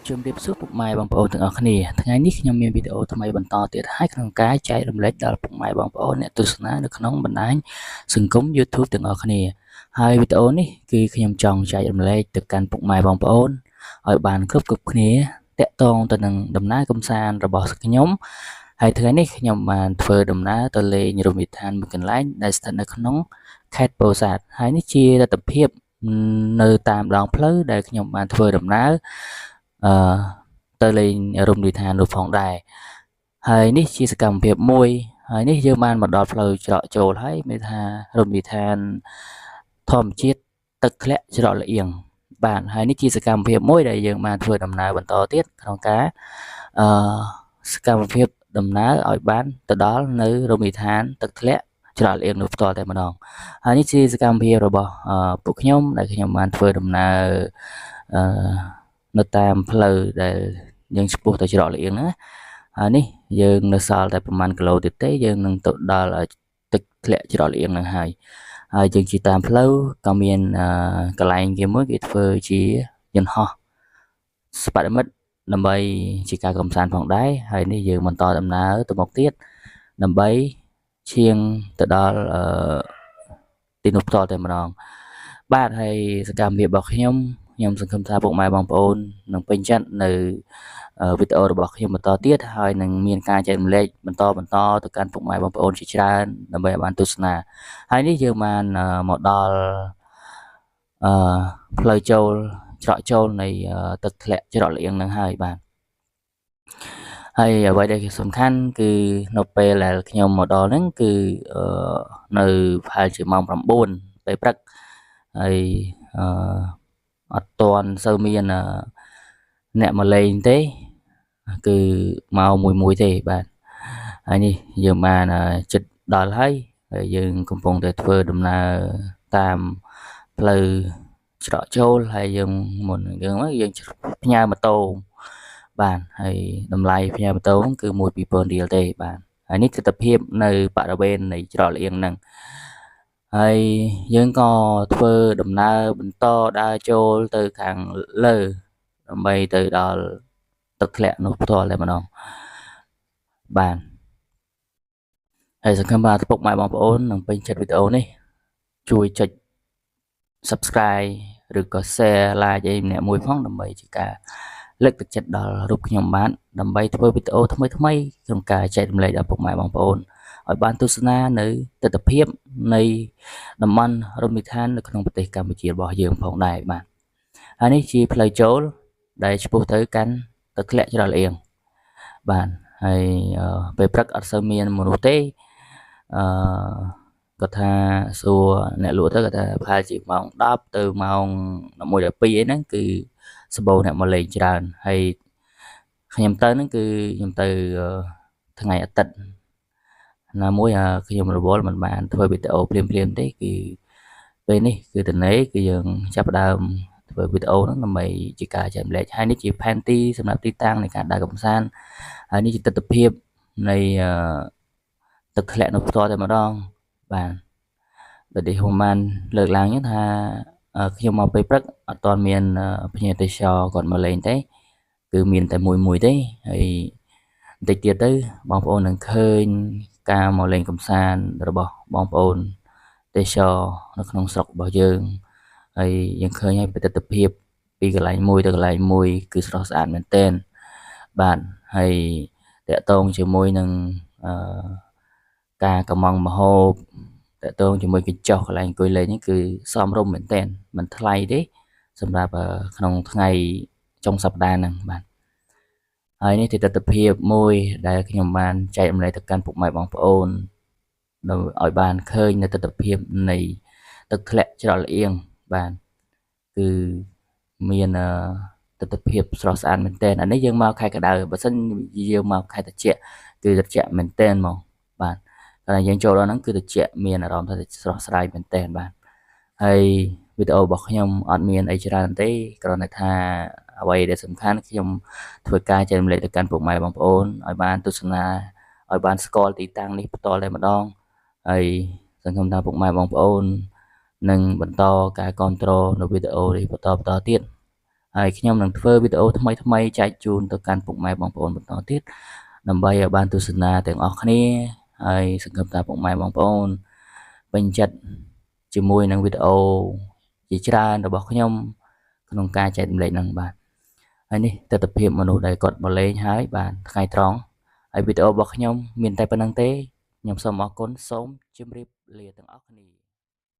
ជំរាបសួរពុកម៉ែបងប្អូនទាំងអស់គ្នាថ្ងៃនេះខ្ញុំមានវីដេអូថ្មីបន្តទៀតហើយក្នុងការចែករំលែកដល់ពុកម៉ែបងប្អូនអ្នកទស្សនានៅក្នុងបណ្ដាញសង្គម YouTube ទាំងអស់គ្នាហើយវីដេអូនេះគឺខ្ញុំចង់ចែករំលែកទៅកាន់ពុកម៉ែបងប្អូនឲ្យបានគ្រប់គ្នាតាក់ទងទៅនឹងដំណើរកម្សាន្តរបស់ខ្ញុំហើយថ្ងៃនេះខ្ញុំបានធ្វើដំណើរទៅលេងរមណីយដ្ឋានមួយកន្លែងដែលស្ថិតនៅក្នុងខេត្តពោធិ៍សាត់ហើយនេះជាទស្សនវិជ្ជានៅតាមដងផ្លូវដែលខ្ញុំបានធ្វើដំណើរទៅលេងរមណីយដ្ឋាននោះផងដែរហើយនេះជាសកម្មភាពមួយហើយនេះយើងបានមកដល់ផ្លូវច្រកចូលហើយមានថារមណីយដ្ឋានធម្មជាតិទឹកធ្លាក់ច្រកលៀងបាទហើយនេះជាសកម្មភាពមួយដែលយើងបានធ្វើដំណើរបន្តទៀតក្នុងការសកម្មភាពដំណើរឲ្យបានទៅដល់នៅរមណីយដ្ឋានទឹកធ្លាក់ច្រកលៀងនោះផ្ទាល់តែម្ដងហើយនេះជាសកម្មភាពរបស់ពួកខ្ញុំដែលខ្ញុំបានធ្វើដំណើរនៅតាមផ្លូវដែលយើងឆ្ពោះទៅច្រកលៀងណាហើយនេះយើងនៅសល់តែប្រហែលគីឡូទៀតទេយើងនឹងទៅដល់ទឹកធ្លាក់ច្រកលៀងនឹងហើយយើងជិះតាមផ្លូវក៏មានកន្លែងគេមួយគេធ្វើជាយន្តហោះស្ប៉ាតមិតដើម្បីជាការកំសាន្តផងដែរហើយនេះយើងបន្តដំណើរទៅមុខទៀតដើម្បីឈានទៅដល់ទីនោះផ្ទាល់តែម្ដងបាទហើយសកម្មភាពរបស់ខ្ញុំសង្ឃឹមថាពុកម៉ែបងប្អូននឹងពេញចិត្តនៅវីដេអូរបស់ខ្ញុំបន្តទៀតហើយនឹងមានការចែករំលែកបន្តទៅកាន់ពុកម៉ែបងប្អូនជាច្រើនដើម្បីឲ្យបានទស្សនាហើយនេះយើងបានមកដល់ផ្លូវចូលច្រកចូលនៃទឹកធ្លាក់ច្រកលៀងនឹងហើយបាទហើយអ្វីដែលសំខាន់គឺនៅពេលដែលខ្ញុំមកដល់ហ្នឹងគឺនៅប្រហែលជាម៉ោង9ពេលព្រឹកហើយអត់ទាន់សូវមានអ្នកមកលេងទេគឺមកមួយទេបាទហើយនេះយើងបានចិត្តដល់ហើយយើងកំពុងតែធ្វើដំណើរតាមផ្លូវច្រកចូលហើយយើងមុនយើងផ្ញើម៉ូតូបាទហើយតម្លៃផ្ញើម៉ូតូគឺ1-2000រៀលទេបាទហើយនេះទស្សនវិជ្ជានៅបរិវេណនៃច្រកលៀងហ្នឹងហើយយើងក៏ធ្វើដំណើរបន្តដើរចូលទៅខាងលើដើម្បីទៅដល់ទឹកធ្លាក់នោះផ្ទាល់តែម្ដងបាទហើយសង្ឃឹមថាពុកម៉ែបងប្អូននឹងពេញចិត្តវីដេអូនេះជួយចុច Subscribe ឬក៏ Share Like ឲ្យម្នាក់មួយផងដើម្បីជាការលើកទឹកចិត្តដល់រូបខ្ញុំបានដើម្បីធ្វើវីដេអូថ្មីក្នុងការចែករំលែកដល់ពុកម៉ែបងប្អូនឲ្យបានទស្សនានៅទស្សនវិជ្ជានៃតំបន់រមណីយដ្ឋាននៅក្នុងប្រទេសកម្ពុជារបស់យើងផងដែរបាទហើយនេះជាផ្លូវចូលដែលឆ្ពោះទៅកាន់ទឹកធ្លាក់ច្រកលៀងបាទហើយពេលព្រឹកអត់សូវមានមនុស្សទេគាត់ថាសួរអ្នកលក់ទៅគាត់ថាប្រហែលជាម៉ោង10ទៅម៉ោង11 12អីហ្នឹងគឺសម្បូរអ្នកមកលេងច្រើនហើយខ្ញុំទៅហ្នឹងគឺខ្ញុំទៅថ្ងៃអាទិត្យណាមួយខ្ញុំរវល់មិនបានធ្វើវីដេអូភ្លាមទេគឺពេលនេះគឺតនេគឺយើងចាប់ផ្ដើមធ្វើវីដេអូហ្នឹងដើម្បីជាការចែករំលែកហើយនេះជាផែនទីសម្រាប់ទីតាំងនៃការដើរកម្សាន្តហើយនេះជាទស្សនវិជ្ជានៃទឹកធ្លាក់នៅផ្ទាល់តែម្ដងបាទដូចនេះខ្ញុំបានលើកឡើងថាខ្ញុំមកពេលព្រឹកអត់ទាន់មានភ្ញៀវទេសចរគាត់មកលេងទេគឺមានតែមួយទេហើយបន្តិចទៀតទៅបងប្អូននឹងឃើញការមកលេងកម្សាន្តរបស់បងប្អូនទេសចរនៅក្នុងស្រុករបស់យើងហើយយើងឃើញហើយបទិដ្ឋភាពពីកន្លែងមួយទៅកន្លែងមួយគឺស្រស់ស្អាតមែនទែនបាទហើយតកតងជាមួយនឹងការកម្មង់មហូបតកតងជាមួយកញ្ចុះកន្លែងអង្គុយលេងនេះគឺសមរម្យមែនទែនមិនថ្លៃទេសម្រាប់ក្នុងថ្ងៃចុងសប្តាហ៍ហ្នឹងបាទហើយនេះជាទស្សនវិជ្ជាមួយដែលខ្ញុំបានចែករំលែកទៅកាន់ពុកម៉ែបងប្អូនឲ្យបានឃើញនៅទស្សនវិជ្ជានៃទឹកធ្លាក់ច្រកលៀងបាទគឺមានទស្សនវិជ្ជាស្រស់ស្អាតមែនទែនអានេះយើងមកខែក្តៅបើសិនយើងមកខែត្រជាក់គឺត្រជាក់មែនទែនហ្មងបាទតែយើងចូលដល់ហ្នឹងគឺត្រជាក់មានអារម្មណ៍ថាស្រស់ស្រាយមែនទែនបាទហើយវីដេអូរបស់ខ្ញុំអត់មានអីច្រើនទេគ្រាន់តែថាអ្វីដែលសំខាន់ខ្ញុំធ្វើការចែករំលែកទៅកាន់ពុកម៉ែបងប្អូនឲ្យបានទស្សនាឲ្យបានស្គាល់ទីតាំងនេះផ្ទាល់តែម្ដងហើយសង្ឃឹមថាពុកម៉ែបងប្អូន នឹងបន្តការគ្រប់គ្រងនៅវីដេអូនេះបន្តទៀតហើយខ្ញុំនឹងធ្វើវីដេអូថ្មីៗចែកជូនទៅកាន់ពុកម៉ែបងប្អូនបន្តទៀតដើម្បីឲ្យបានទស្សនាទាំងអស់គ្នាហើយសង្ឃឹមថាពុកម៉ែបងប្អូនពេញចិត្តជាមួយនឹងវីដេអូជាច្រើនរបស់ខ្ញុំក្នុងការចែករំលែកនឹងបាទហើយនេះទស្សនវិជ្ជាមនុស្សដែលគាត់មកលេងហើយបាទថ្ងៃត្រង់ហើយវីដេអូរបស់ខ្ញុំមានតែប៉ុណ្្នឹងទេខ្ញុំសូមអរគុណសូមជម្រាបលាទាំងអស់គ្នា